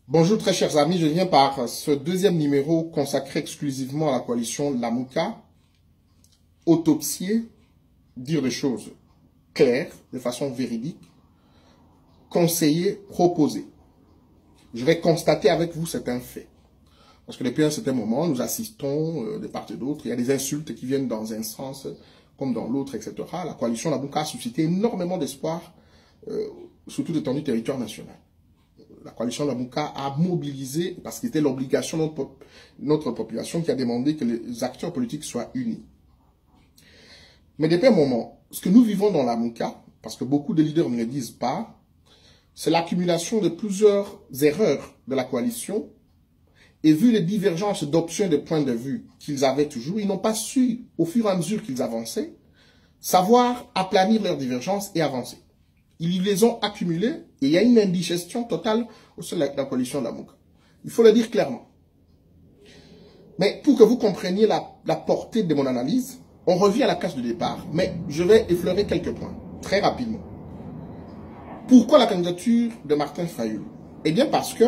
Bonjour très chers amis, je viens par ce deuxième numéro consacré exclusivement à la coalition Lamuka, autopsier, dire des choses claires, de façon véridique, conseiller, proposer. Je vais constater avec vous c'est un fait. Parce que depuis un certain moment, nous assistons de part et d'autre, il y a des insultes qui viennent dans un sens comme dans l'autre, etc. La coalition Lamuka a suscité énormément d'espoir sur toute l'étendue du territoire national. La coalition Lamuka a mobilisé, parce que c'était l'obligation de notre population qui a demandé que les acteurs politiques soient unis. Mais depuis un moment, ce que nous vivons dans Lamuka, parce que beaucoup de leaders ne le disent pas, c'est l'accumulation de plusieurs erreurs de la coalition. Et vu les divergences d'options et de points de vue qu'ils avaient toujours, ils n'ont pas su, au fur et à mesure qu'ils avançaient, savoir aplanir leurs divergences et avancer. Ils les ont accumulés et il y a une indigestion totale au sein de la coalition Lamuka. Il faut le dire clairement. Mais pour que vous compreniez la portée de mon analyse, on revient à la case de départ, mais je vais effleurer quelques points, très rapidement. Pourquoi la candidature de Martin Fayulu? Eh bien parce que,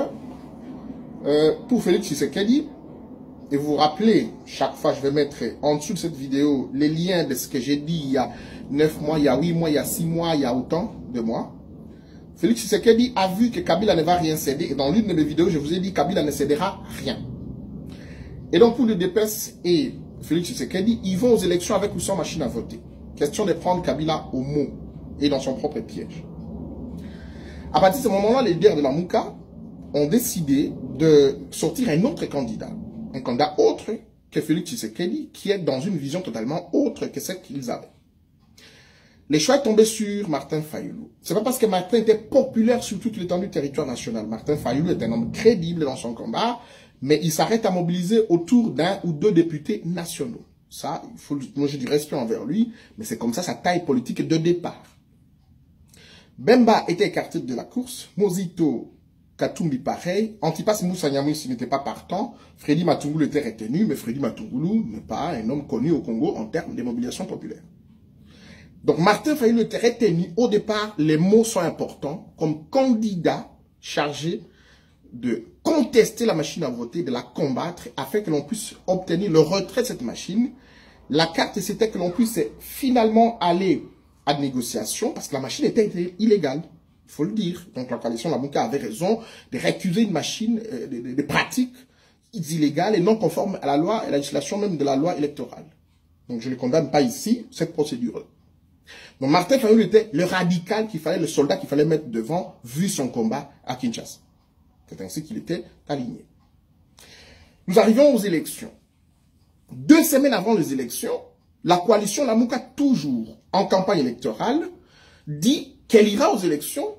pour Félix Tshisekedi, et vous vous rappelez, chaque fois je vais mettre en dessous de cette vidéo les liens de ce que j'ai dit il y a 9 mois, il y a 8 mois, il y a 6 mois, il y a autant de mois. Félix Tshisekedi a vu que Kabila ne va rien céder. Et dans l'une de mes vidéos, je vous ai dit que Kabila ne cédera rien. Et donc pour le DPS et Félix Tshisekedi, ils vont aux élections avec ou sans machine à voter. Question de prendre Kabila au mot et dans son propre piège. À partir de ce moment-là, les leaders de la Lamuka ont décidé de sortir un autre candidat. Un candidat autre que Félix Tshisekedi, qui est dans une vision totalement autre que celle qu'ils avaient. Les choix est tombé sur Martin Fayulu. C'est pas parce que Martin était populaire sur toute l'étendue du territoire national. Martin Fayulu est un homme crédible dans son combat, mais il s'arrête à mobiliser autour d'un ou deux députés nationaux. Ça, il faut j'ai du respect envers lui, mais c'est comme ça sa taille politique de départ. Bemba était écarté de la course, Mozito Katumbi pareil, Antipas Moussa Nyamwisi n'était pas partant, Freddy Matungulu était retenu, mais Freddy Matungulu n'est pas un homme connu au Congo en termes de mobilisation populaire. Donc Martin Fayulu était retenu. Au départ, les mots sont importants comme candidat chargé de contester la machine à voter, de la combattre afin que l'on puisse obtenir le retrait de cette machine. La carte, c'était que l'on puisse finalement aller à négociation parce que la machine était illégale. Il faut le dire. Donc la coalition Lamuka avait raison de récuser une machine de pratiques illégales et non conformes à la loi et à la législation même de la loi électorale. Donc je ne condamne pas ici cette procédure-là. Donc Martin Fayulu était le radical qu'il fallait, le soldat qu'il fallait mettre devant, vu son combat à Kinshasa. C'est ainsi qu'il était aligné. Nous arrivons aux élections. 2 semaines avant les élections, la coalition Lamuka, toujours en campagne électorale, dit qu'elle ira aux élections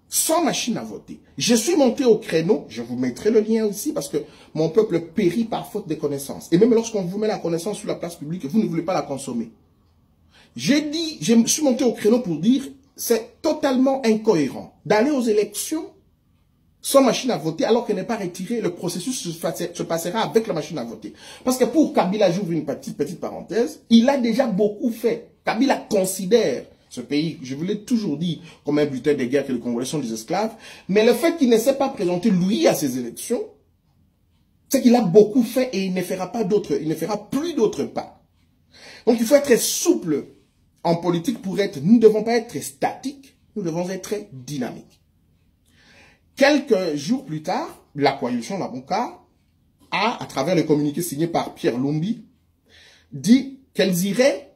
sans machine à voter. Je suis monté au créneau, je vous mettrai le lien aussi, parce que mon peuple périt par faute de connaissances. Et même lorsqu'on vous met la connaissance sur la place publique, vous ne voulez pas la consommer. J'ai dit, je me suis monté au créneau pour dire, c'est totalement incohérent d'aller aux élections sans machine à voter alors qu'elle n'est pas retirée. Le processus se passera avec la machine à voter. Parce que pour Kabila, j'ouvre une petite parenthèse, il a déjà beaucoup fait. Kabila considère ce pays, je vous l'ai toujours dit, comme un butin de guerre que les Congolais sont des esclaves. Mais le fait qu'il ne s'est pas présenté, lui, à ces élections, c'est qu'il a beaucoup fait et il ne fera pas d'autres, il ne fera plus d'autres pas. Donc il faut être souple en politique pour être, nous ne devons pas être statiques, nous devons être dynamiques. Quelques jours plus tard, la coalition Lamuka a, à travers le communiqué signé par Pierre Lumbi, dit qu'elle irait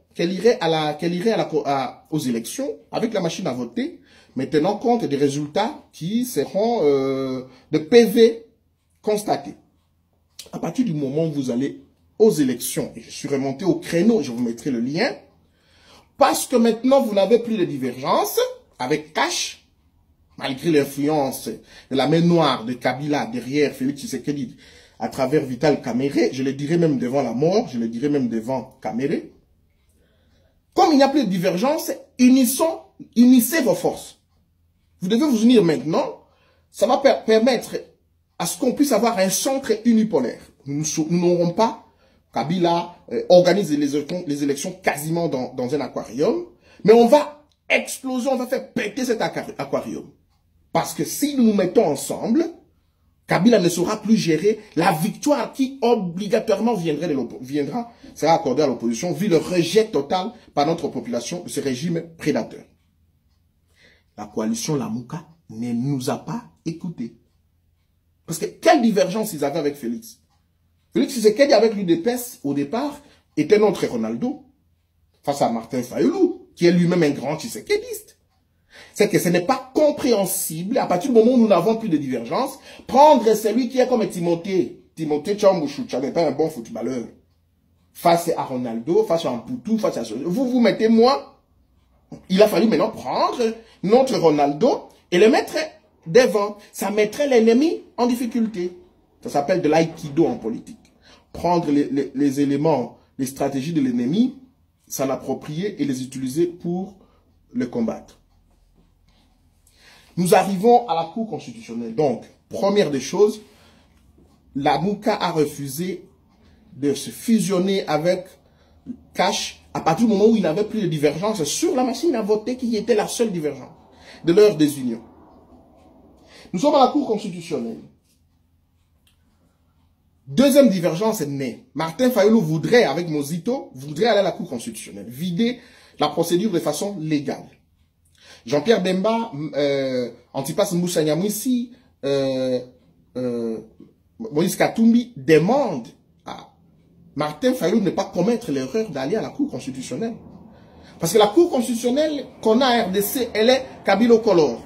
aux élections avec la machine à voter, mais tenant compte des résultats qui seront de PV constatés. À partir du moment où vous allez aux élections, et je suis remonté au créneau, je vous mettrai le lien, parce que maintenant vous n'avez plus de divergence avec Cash, malgré l'influence de la main noire de Kabila derrière Félix Tshisekedi à travers Vital Kamerhe, je le dirai même devant la mort, je le dirai même devant Kamerhe. Comme il n'y a plus de divergence, unissez vos forces. Vous devez vous unir maintenant, ça va permettre à ce qu'on puisse avoir un centre unipolaire. Nous n'aurons pas Kabila organise les élections quasiment dans un aquarium, mais on va exploser, on va faire péter cet aquarium. Parce que si nous nous mettons ensemble, Kabila ne saura plus gérer la victoire qui obligatoirement sera accordée à l'opposition vu le rejet total par notre population de ce régime prédateur. La coalition Lamuka ne nous a pas écoutés. Parce que quelle divergence ils avaient avec Félix? Félix Tshisekedi avec l'UDPS au départ était notre Ronaldo face à Martin Fayulu, qui est lui-même un grand Tshisekediste. C'est que ce n'est pas compréhensible, à partir du moment où nous n'avons plus de divergence, prendre celui qui est comme Timothée Tchambouchou, qui n'est pas un bon footballeur, face à Ronaldo, face à Amputu, face à... Vous mettez moi. Il a fallu maintenant prendre notre Ronaldo et le mettre devant. Ça mettrait l'ennemi en difficulté. Ça s'appelle de l'aïkido en politique. Prendre les éléments, les stratégies de l'ennemi, s'en approprier et les utiliser pour le combattre. Nous arrivons à la Cour constitutionnelle. Donc, première des choses, la Mouka a refusé de se fusionner avec Cash à partir du moment où il n'avait plus de divergence sur la machine à voter qui était la seule divergence de leur désunion. Nous sommes à la Cour constitutionnelle. Deuxième divergence est née. Martin Fayulu voudrait, avec Mozito, aller à la Cour constitutionnelle, vider la procédure de façon légale. Jean-Pierre Bemba, Antipas Moussa Nyamwisi, Moïse Katumbi demandent à Martin Fayulu de ne pas commettre l'erreur d'aller à la Cour constitutionnelle. Parce que la Cour constitutionnelle qu'on a à RDC, elle est Kabilo-Color.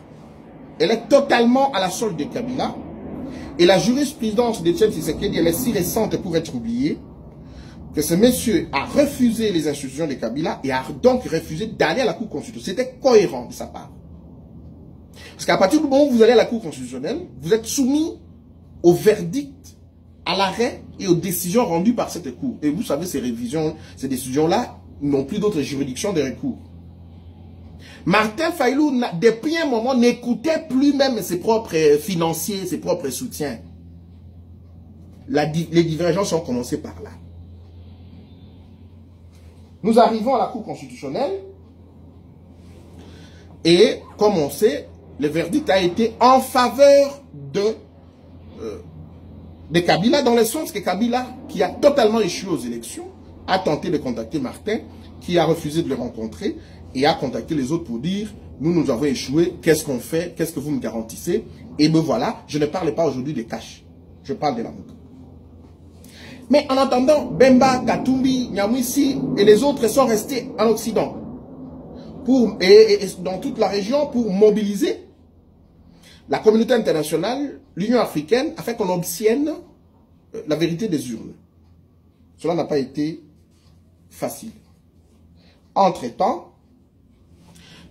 Elle est totalement à la solde de Kabila. Et la jurisprudence de Tchèque Tshisekedi, elle est si récente pour être oubliée, que ce monsieur a refusé les institutions de Kabila et a donc refusé d'aller à la Cour constitutionnelle. C'était cohérent de sa part. Parce qu'à partir du moment où vous allez à la Cour constitutionnelle, vous êtes soumis au verdict, à l'arrêt et aux décisions rendues par cette Cour. Et vous savez, ces révisions, ces décisions-là n'ont plus d'autres juridictions de recours. Martin Fayulu, depuis un moment, n'écoutait plus même ses propres financiers, ses propres soutiens. Les divergences ont commencé par là. Nous arrivons à la Cour constitutionnelle et, comme on sait, le verdict a été en faveur de Kabila, dans le sens que Kabila, qui a totalement échoué aux élections, a tenté de contacter Martin, qui a refusé de le rencontrer, et a contacté les autres pour dire, nous avons échoué, qu'est-ce qu'on fait, qu'est-ce que vous me garantissez? Et me voilà, je ne parle pas aujourd'hui de Cash, je parle de la Mouka. Mais en attendant, Bemba, Katumbi, Nyamwisi et les autres sont restés en Occident, et dans toute la région, pour mobiliser la communauté internationale, l'Union africaine, afin qu'on obtienne la vérité des urnes. Cela n'a pas été facile. Entre-temps,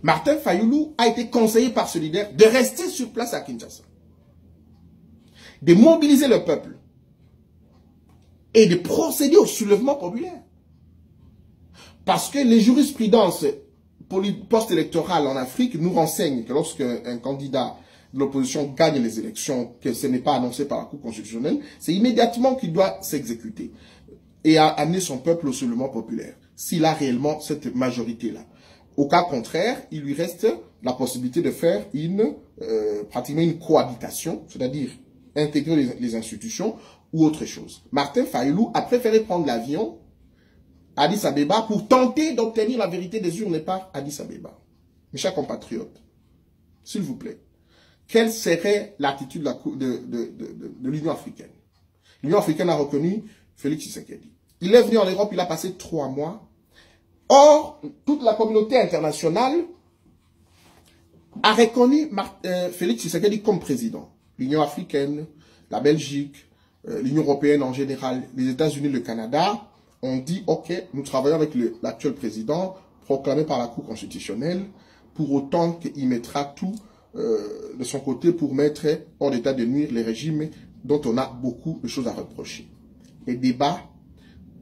Martin Fayulu a été conseillé par ce leader de rester sur place à Kinshasa, de mobiliser le peuple et de procéder au soulèvement populaire. Parce que les jurisprudences post-électorales en Afrique nous renseignent que lorsqu'un candidat de l'opposition gagne les élections, que ce n'est pas annoncé par la Cour constitutionnelle, c'est immédiatement qu'il doit s'exécuter et amener son peuple au soulèvement populaire, s'il a réellement cette majorité-là. Au cas contraire, il lui reste la possibilité de faire pratiquement une cohabitation, c'est-à-dire intégrer les institutions ou autre chose. Martin Fayulu a préféré prendre l'avion à Addis Abeba pour tenter d'obtenir la vérité des urnes par Addis Abeba. Mes chers compatriotes, s'il vous plaît, quelle serait l'attitude de l'Union africaine? L'Union africaine a reconnu Félix Tshisekedi. Il est venu en Europe, il a passé 3 mois. Or, toute la communauté internationale a reconnu Félix Tshisekedi comme président. L'Union africaine, la Belgique, l'Union européenne en général, les États-Unis, le Canada, ont dit, ok, nous travaillons avec l'actuel président, proclamé par la Cour constitutionnelle, pour autant qu'il mettra tout de son côté pour mettre hors d'état de nuire les régimes dont on a beaucoup de choses à reprocher. Les débats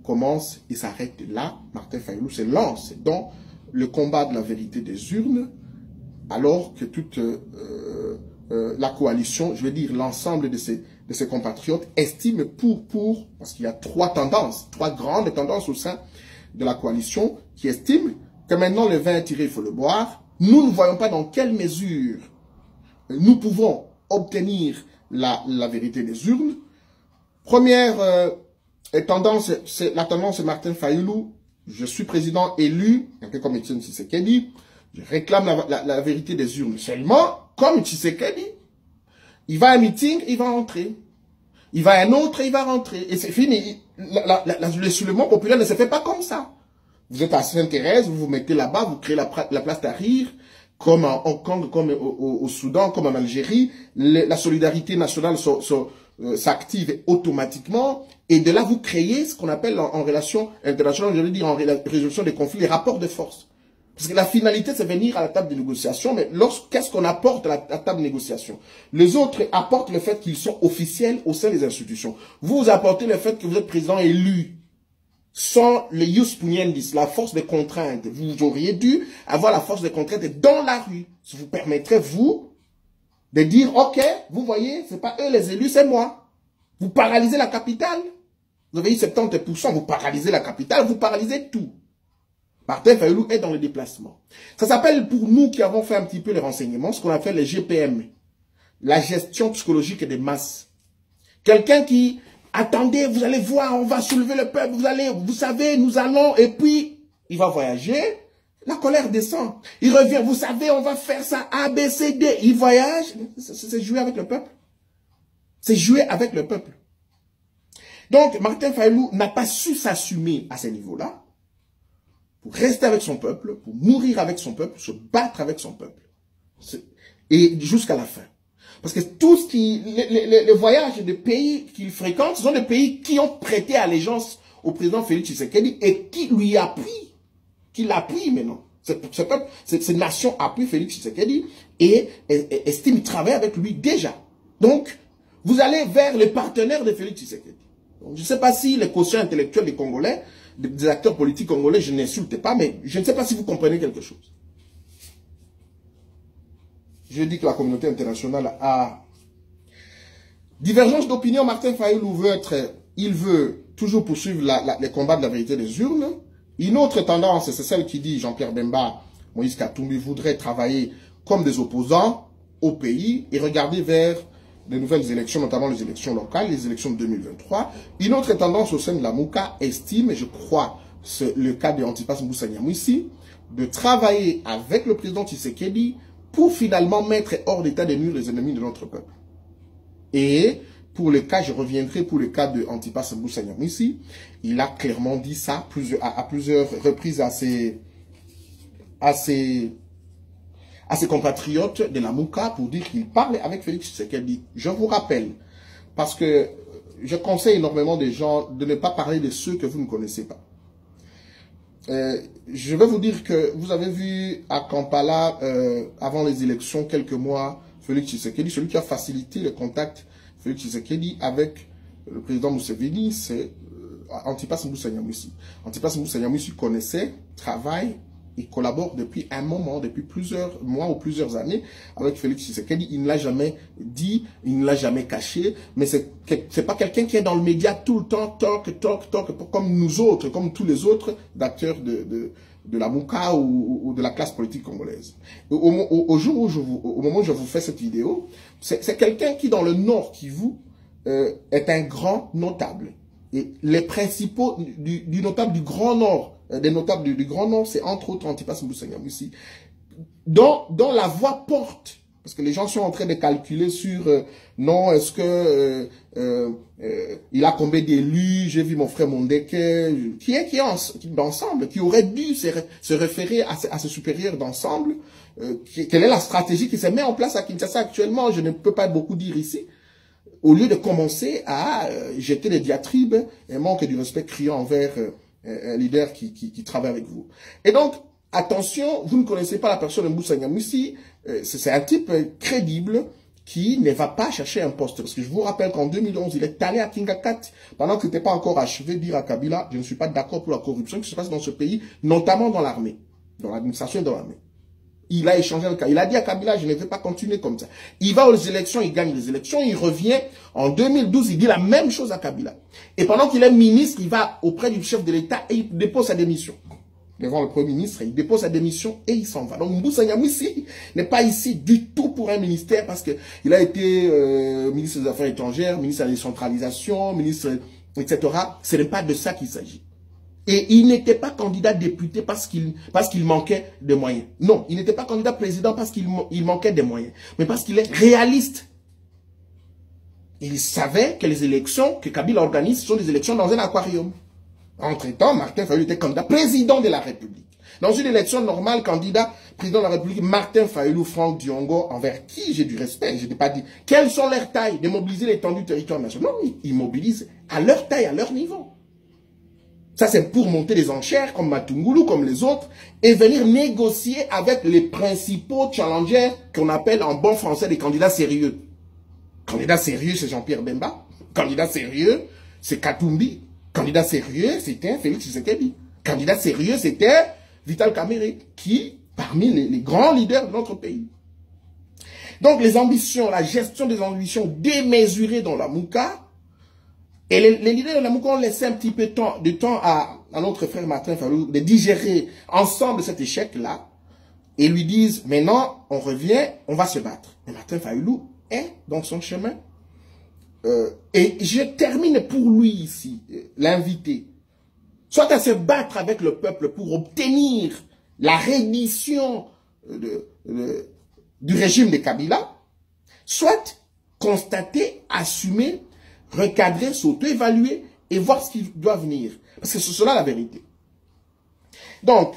commencent et s'arrêtent là. Martin Fayulu se lance dans le combat de la vérité des urnes, alors que toute la coalition, je veux dire l'ensemble de ses compatriotes, estime parce qu'il y a 3 grandes tendances au sein de la coalition, qui estiment que maintenant le vin est tiré, il faut le boire. Nous ne voyons pas dans quelle mesure nous pouvons obtenir la vérité des urnes. Première tendance, la tendance est Martin Fayulu. Je suis président élu, un peu comme Etienne Tshisekedi. Je réclame la vérité des urnes. Seulement, comme Tshisekedi, il va à un meeting, il va rentrer. Il va à un autre, il va rentrer. Et c'est fini. Le soulèvement populaire ne se fait pas comme ça. Vous êtes à Sainte-Thérèse, vous vous mettez là-bas, vous créez la place Tahrir, comme en Hong Kong, comme au Soudan, comme en Algérie. La solidarité nationale s'active automatiquement. Et de là, vous créez ce qu'on appelle en relation internationale, je veux dire en résolution des conflits, les rapports de force. Parce que la finalité, c'est venir à la table de négociation, mais qu'est-ce qu'on apporte à la table de négociation? Les autres apportent le fait qu'ils sont officiels au sein des institutions. Vous apportez le fait que vous êtes président élu. Sans les ius pugnendis, la force des contraintes. Vous auriez dû avoir la force des contraintes dans la rue. Ça vous permettrait, vous, de dire, ok, vous voyez, c'est pas eux les élus, c'est moi. Vous paralysez la capitale. Vous avez eu 70%, vous paralysez la capitale, vous paralysez tout. Martin Fayulu est dans le déplacement. Ça s'appelle, pour nous qui avons fait un petit peu les renseignements, ce qu'on appelle les GPM. La gestion psychologique des masses. Quelqu'un qui... Attendez, vous allez voir, on va soulever le peuple, vous savez, nous allons, et puis, il va voyager, la colère descend. Il revient, vous savez, on va faire ça, A, B, C, D. Il voyage, c'est jouer avec le peuple. C'est jouer avec le peuple. Donc, Martin Fayulu n'a pas su s'assumer à ce niveau-là, pour rester avec son peuple, pour mourir avec son peuple, se battre avec son peuple. Et jusqu'à la fin. Parce que tout ce qui, les voyages des pays qu'il fréquente, ce sont des pays qui ont prêté allégeance au président Félix Tshisekedi et qui lui appuient, qui l'appuient maintenant. Ces nations appuient Félix Tshisekedi et estiment travailler avec lui déjà. Donc, vous allez vers les partenaires de Félix Tshisekedi. Donc, je ne sais pas si les quotients intellectuels des Congolais, des acteurs politiques congolais, je n'insulte pas, mais je ne sais pas si vous comprenez quelque chose. Je dis que la communauté internationale a divergence d'opinion. Martin Fayulu il veut toujours poursuivre les combats de la vérité des urnes. Une autre tendance, c'est celle qui dit Jean-Pierre Bemba, Moïse Katumbi voudrait travailler comme des opposants au pays et regarder vers de nouvelles élections, notamment les élections locales, les élections de 2023. Une autre tendance au sein de la MOUCA estime, et je crois c'est le cas de Antipas Mbusa Nyamwisi, de travailler avec le président Tshisekedi pour finalement mettre hors d'état de nuire les ennemis de notre peuple. Et pour le cas, je reviendrai pour le cas de Antipas Mbusa Nyamwisi, il a clairement dit ça à plusieurs reprises à ses compatriotes de la MOUCA pour dire qu'il parle avec Félix Tshisekedi. Je vous rappelle, parce que je conseille énormément des gens de ne pas parler de ceux que vous ne connaissez pas. Je vais vous dire que vous avez vu à Kampala, avant les élections, quelques mois, Félix Tshisekedi, celui qui a facilité le contact Félix Tshisekedi avec le président Museveni, c'est Antipas Mbusa Nyamwisi. Antipas Mbusa Nyamwisi connaissait, travaille et collabore depuis un moment, depuis plusieurs mois ou plusieurs années avec Félix Tshisekedi. Il ne l'a jamais dit, il ne l'a jamais caché, mais c'est pas quelqu'un qui est dans le média tout le temps, talk, comme nous autres, comme tous les autres acteurs de la MOUCA ou de la classe politique congolaise. Au moment où je vous fais cette vidéo, c'est quelqu'un qui dans le Nord Kivu est un grand notable. Et les principaux du notable du Grand Nord, des notables du Grand Nord, c'est entre autres Antipas Mbusa Nyamwisi, dont la voix porte, parce que les gens sont en train de calculer sur non, est-ce que il a combien d'élus, j'ai vu mon frère Mondeke, qui est d'ensemble, qui aurait dû se référer à ce supérieur d'ensemble, quelle est la stratégie qui se met en place à Kinshasa actuellement, je ne peux pas beaucoup dire ici, au lieu de commencer à jeter des diatribes et manque du respect criant envers un leader qui travaille avec vous. Et donc, attention, vous ne connaissez pas la personne de Mbusa Nyamwisi, c'est un type crédible qui ne va pas chercher un poste. Parce que je vous rappelle qu'en 2011, il est allé à Kingakat, pendant qu'il n'était pas encore achevé, dire à Kabila, je ne suis pas d'accord pour la corruption qui se passe dans ce pays, notamment dans l'armée, dans l'administration et dans l'armée. Il a échangé avec Kabila. Il a dit à Kabila, je ne vais pas continuer comme ça. Il va aux élections, il gagne les élections, il revient. En 2012, il dit la même chose à Kabila. Et pendant qu'il est ministre, il va auprès du chef de l'État et il dépose sa démission. devant le Premier ministre, il dépose sa démission et il s'en va. Donc Moussa Nyamwisi n'est pas ici du tout pour un ministère parce qu'il a été ministre des Affaires étrangères, ministre de la décentralisation, ministre, etc. Ce n'est pas de ça qu'il s'agit. Et il n'était pas candidat député parce qu'il manquait de moyens. Non, il n'était pas candidat président parce qu'il manquait de moyens, mais parce qu'il est réaliste. Il savait que les élections que Kabila organise sont des élections dans un aquarium. Entre-temps, Martin Fayulu était candidat président de la République. Dans une élection normale, candidat président de la République, Martin Fayulu, Franck Diongo, envers qui j'ai du respect, je n'ai pas dit quelles sont leurs tailles, de mobiliser l'étendue du territoire national. Non, ils mobilisent à leur taille, à leur niveau. Ça, c'est pour monter les enchères, comme Matungulu, comme les autres, et venir négocier avec les principaux challengers qu'on appelle en bon français des candidats sérieux. Candidat sérieux, c'est Jean-Pierre Bemba. Candidat sérieux, c'est Katumbi. Candidat sérieux, c'était Félix Tshisekedi. Candidat sérieux, c'était Vital Kamerhe, qui, parmi les grands leaders de notre pays. Donc, les ambitions, la gestion des ambitions démesurées dans la Mouka, et les leaders de la Mouka ont laissé un petit peu de temps à notre frère Martin Fayulu de digérer ensemble cet échec-là, et lui disent, maintenant, on revient, on va se battre. Et Martin Fayulu est dans son chemin. Et je termine pour lui ici, l'inviter, soit à se battre avec le peuple pour obtenir la reddition du régime de Kabila, soit constater, assumer, recadrer, s'auto-évaluer et voir ce qui doit venir. Parce que c'est cela la vérité. Donc,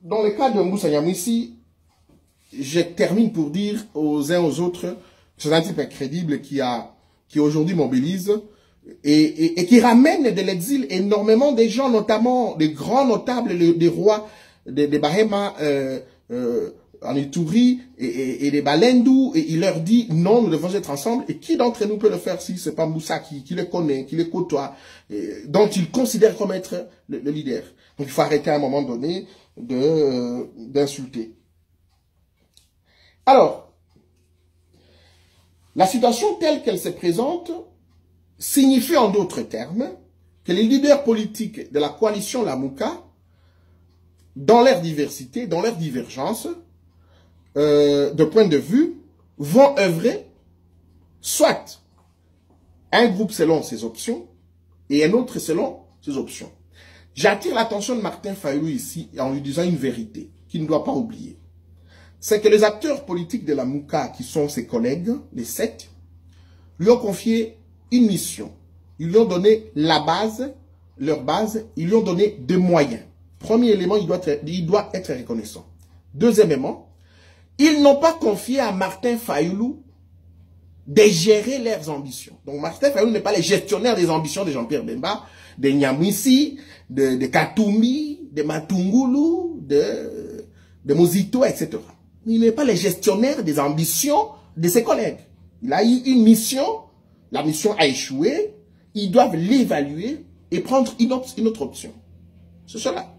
dans le cas de Moussa Nyamwisi, je termine pour dire aux uns aux autres, c'est un type incrédible qui aujourd'hui mobilise et qui ramène de l'exil énormément des gens, notamment des grands notables, des rois, des Bahema en Ituri et des Balendou, et il leur dit non, nous devons être ensemble. Et qui d'entre nous peut le faire si c'est pas Moussa qui les connaît, qui les côtoie, dont il considère comme être le leader. Donc il faut arrêter à un moment donné d'insulter. Alors, la situation telle qu'elle se présente signifie en d'autres termes que les leaders politiques de la coalition Lamouka, dans leur diversité, dans leur divergence de point de vue, vont œuvrer soit un groupe selon ses options et un autre selon ses options. J'attire l'attention de Martin Fayulu ici en lui disant une vérité qu'il ne doit pas oublier. C'est que les acteurs politiques de la Mouka, qui sont ses collègues, les 7, lui ont confié une mission. Ils lui ont donné la base, leur base, ils lui ont donné des moyens. Premier élément, il doit être reconnaissant. Deuxièmement, ils n'ont pas confié à Martin Fayulu de gérer leurs ambitions. Donc Martin Fayulu n'est pas le gestionnaire des ambitions de Jean-Pierre Bemba, de Nyamwisi, de Katumbi, de Matungulu, de Mozito, etc. Il n'est pas le gestionnaire des ambitions de ses collègues. Il a eu une mission, la mission a échoué, ils doivent l'évaluer et prendre une autre option. C'est cela.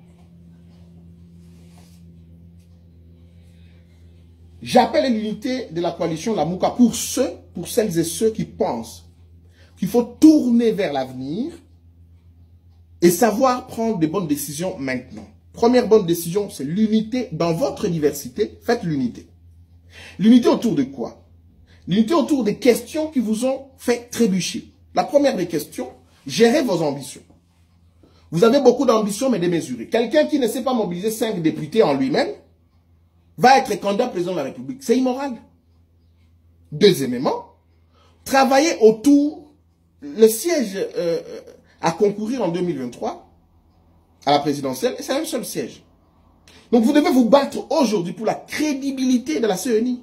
J'appelle l'unité de la coalition Lamouka pour celles et ceux qui pensent qu'il faut tourner vers l'avenir et savoir prendre des bonnes décisions maintenant. Première bonne décision, c'est l'unité dans votre diversité. Faites l'unité. L'unité autour de quoi? L'unité autour des questions qui vous ont fait trébucher. La première des questions, gérez vos ambitions. Vous avez beaucoup d'ambitions, mais démesurées. Quelqu'un qui ne sait pas mobiliser 5 députés en lui-même va être candidat président de la République. C'est immoral. Deuxièmement, travaillez autour, le siège à concourir en 2023, à la présidentielle, c'est un seul siège. Donc vous devez vous battre aujourd'hui pour la crédibilité de la CENI.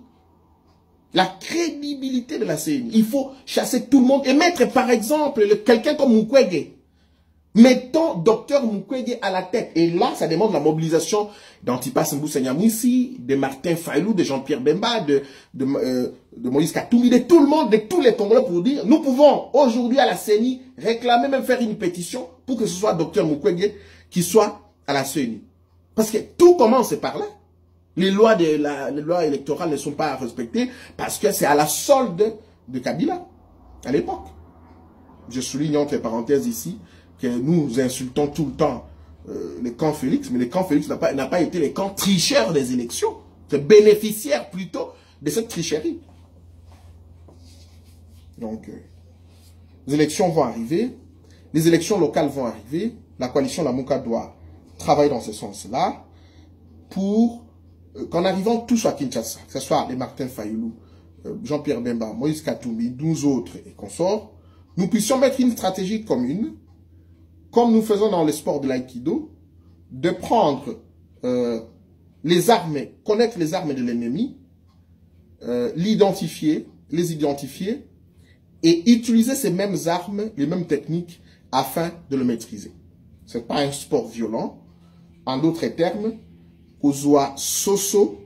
La crédibilité de la CENI. Il faut chasser tout le monde et mettre par exemple quelqu'un comme Mukwege. Mettons Dr Mukwege à la tête. Et là, ça demande la mobilisation d'Antipas Moussa Nyamwisi, de Martin Fayulu, de Jean-Pierre Bemba, de Moïse Katumbi, de tout le monde, de tous les Congolais pour dire, nous pouvons aujourd'hui à la CENI réclamer, même faire une pétition pour que ce soit Dr Mukwege qui soit à la CENI. Parce que tout commence par là. Les lois électorales ne sont pas respectées parce que c'est à la solde de Kabila, à l'époque. Je souligne entre parenthèses ici que nous insultons tout le temps les camps Félix, mais les camps Félix n'a pas été les camps tricheurs des élections. C'est bénéficiaire plutôt de cette tricherie. Donc, les élections vont arriver, les élections locales vont arriver, la coalition Lamuka doit travailler dans ce sens-là pour qu'en arrivant tous à Kinshasa, que ce soit les Martin Fayoulou, Jean-Pierre Bemba, Moïse Katumbi, 12 autres et consorts, nous puissions mettre une stratégie commune, comme nous faisons dans le sport de l'aïkido, de prendre les armes, connaître les armes de l'ennemi, les identifier et utiliser ces mêmes armes, les mêmes techniques afin de le maîtriser. Ce n'est pas un sport violent. En d'autres termes, Kozwa Soso,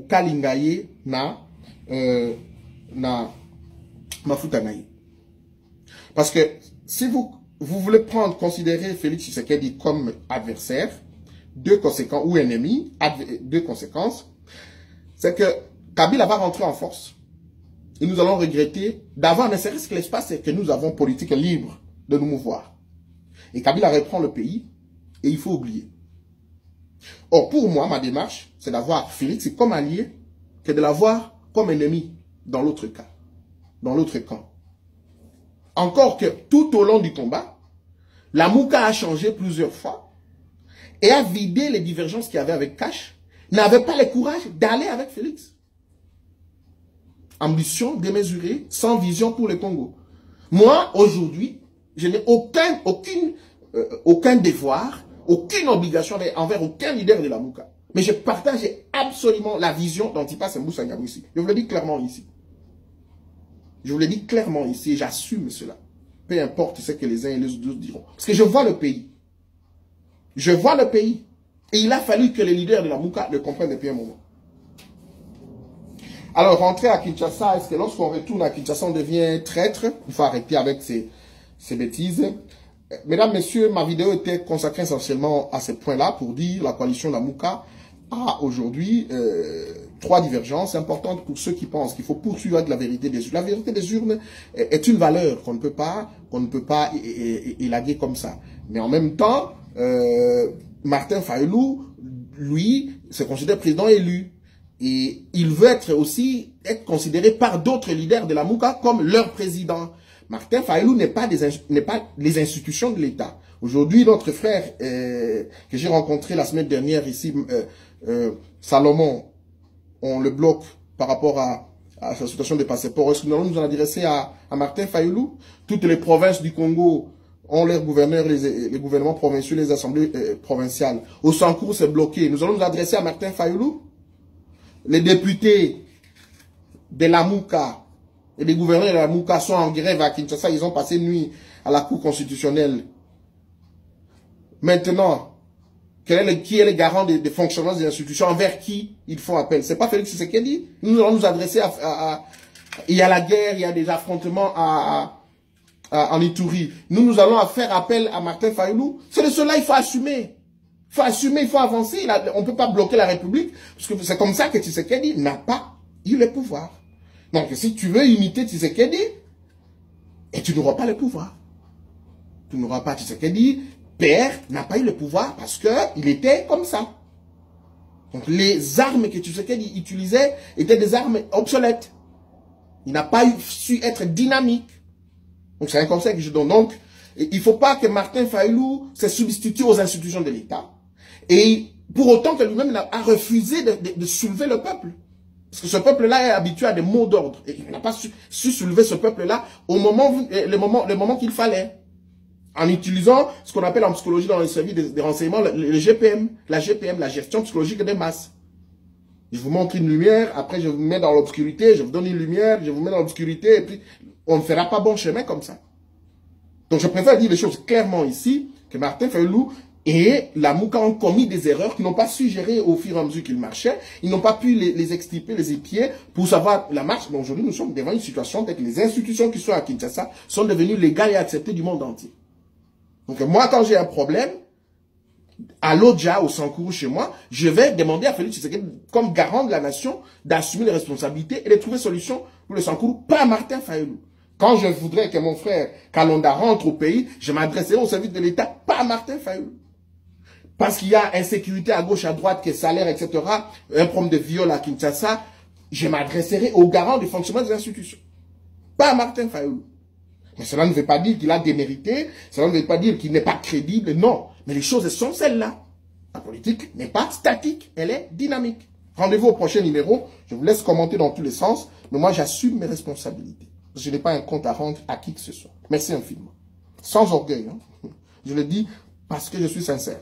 Kalingaye na Mafutanaye. Parce que si vous voulez considérer Félix Tshisekedi comme adversaire, deux conséquences, ou ennemi, deux conséquences, c'est que Kabila va rentrer en force. Et nous allons regretter d'avoir ne serait-ce que l'espace que nous avons politique libre de nous mouvoir. Et Kabila reprend le pays et il faut oublier. Or, pour moi, ma démarche, c'est d'avoir Félix comme allié que de l'avoir comme ennemi dans l'autre cas, dans l'autre camp. Encore que tout au long du combat, la Mouka a changé plusieurs fois et a vidé les divergences qu'il y avait avec Cash, n'avait pas le courage d'aller avec Félix. Ambition démesurée, sans vision pour le Congo. Moi, aujourd'hui, je n'ai aucun devoir, aucune obligation envers aucun leader de la Mouka. Mais je partage absolument la vision d'Antipas Mboussa Ngabou ici. Je vous le dis clairement ici. Je vous le dis clairement ici et j'assume cela. Peu importe ce que les uns et les autres diront. Parce que je vois le pays. Je vois le pays. Et il a fallu que les leaders de la Mouka le comprennent depuis un moment. Alors, rentrer à Kinshasa, est-ce que lorsqu'on retourne à Kinshasa, on devient traître? Il faut arrêter avec ces bêtises. Mesdames, messieurs, ma vidéo était consacrée essentiellement à ce point-là pour dire la coalition Lamuka a aujourd'hui 3 divergences importantes pour ceux qui pensent qu'il faut poursuivre avec la vérité des urnes. La vérité des urnes est une valeur qu'on ne peut pas élaguer comme ça. Mais en même temps, Martin Fayoulou, lui, se considère président élu. Et il veut être considéré par d'autres leaders de la Mouka comme leur président. Martin Fayoulou n'est pas les institutions de l'État. Aujourd'hui, notre frère que j'ai rencontré la semaine dernière ici, Salomon, on le bloque par rapport à sa situation de passeport. Est-ce que nous allons nous en adresser à Martin Fayoulou? Toutes les provinces du Congo ont leurs gouverneurs, les gouvernements provinciaux, les assemblées provinciales. Au Sankourou, c'est bloqué. Nous allons nous adresser à Martin Fayoulou? Les députés de la Mouka et les gouverneurs de la Mouka sont en grève à Kinshasa. Ils ont passé nuit à la Cour constitutionnelle. Maintenant, qui est le garant des fonctionnements des institutions envers qui ils font appel? C'est pas Félix Tshisekedi. Nous allons nous adresser il y a la guerre, il y a des affrontements en Ituri. Nous allons faire appel à Martin Fayoulou. C'est de cela il faut assumer. Il faut assumer, il faut avancer. On ne peut pas bloquer la République. Parce que c'est comme ça que Tshisekedi n'a pas eu le pouvoir. Donc, si tu veux imiter Tshisekedi, et tu n'auras pas le pouvoir. Tu n'auras pas Tshisekedi. Père n'a pas eu le pouvoir parce qu'il était comme ça. Donc, les armes que Tshisekedi utilisait étaient des armes obsolètes. Il n'a pas su être dynamique. Donc, c'est un conseil que je donne. Donc, il ne faut pas que Martin Fayoulou se substitue aux institutions de l'État. Et pour autant que lui-même a refusé de soulever le peuple. Parce que ce peuple-là est habitué à des mots d'ordre. Et il n'a pas su soulever ce peuple-là le moment qu'il fallait. En utilisant ce qu'on appelle en psychologie dans les services des renseignements, le GPM, la gestion psychologique des masses. Je vous montre une lumière, après je vous mets dans l'obscurité, je vous donne une lumière, je vous mets dans l'obscurité, et puis on ne fera pas bon chemin comme ça. Donc je préfère dire les choses clairement ici, que Martin Fayoulou et la Mouka ont commis des erreurs qu'ils n'ont pas su gérer au fur et à mesure qu'ils marchaient. Ils n'ont pas pu les extirper, les épier pour savoir la marche. Mais aujourd'hui, nous sommes devant une situation telle que les institutions qui sont à Kinshasa sont devenues légales et acceptées du monde entier. Donc moi, quand j'ai un problème, à l'Odja, au Sankourou, chez moi, je vais demander à Félix Tshisekedi, comme garant de la nation, d'assumer les responsabilités et de trouver solution pour le Sankourou, pas Martin Fayoulou. Quand je voudrais que mon frère Kalonda rentre au pays, je m'adresserai au service de l'État, pas à Martin Fayoulou. parce qu'il y a insécurité à gauche, à droite, que salaire, etc., un problème de viol à Kinshasa, je m'adresserai au garant du fonctionnement des institutions. Pas à Martin Fayulu. Mais cela ne veut pas dire qu'il a démérité, cela ne veut pas dire qu'il n'est pas crédible, non. Mais les choses sont celles-là. La politique n'est pas statique, elle est dynamique. Rendez-vous au prochain numéro, je vous laisse commenter dans tous les sens, mais moi j'assume mes responsabilités. Je n'ai pas un compte à rendre à qui que ce soit. Merci infiniment. Sans orgueil, hein. Je le dis parce que je suis sincère.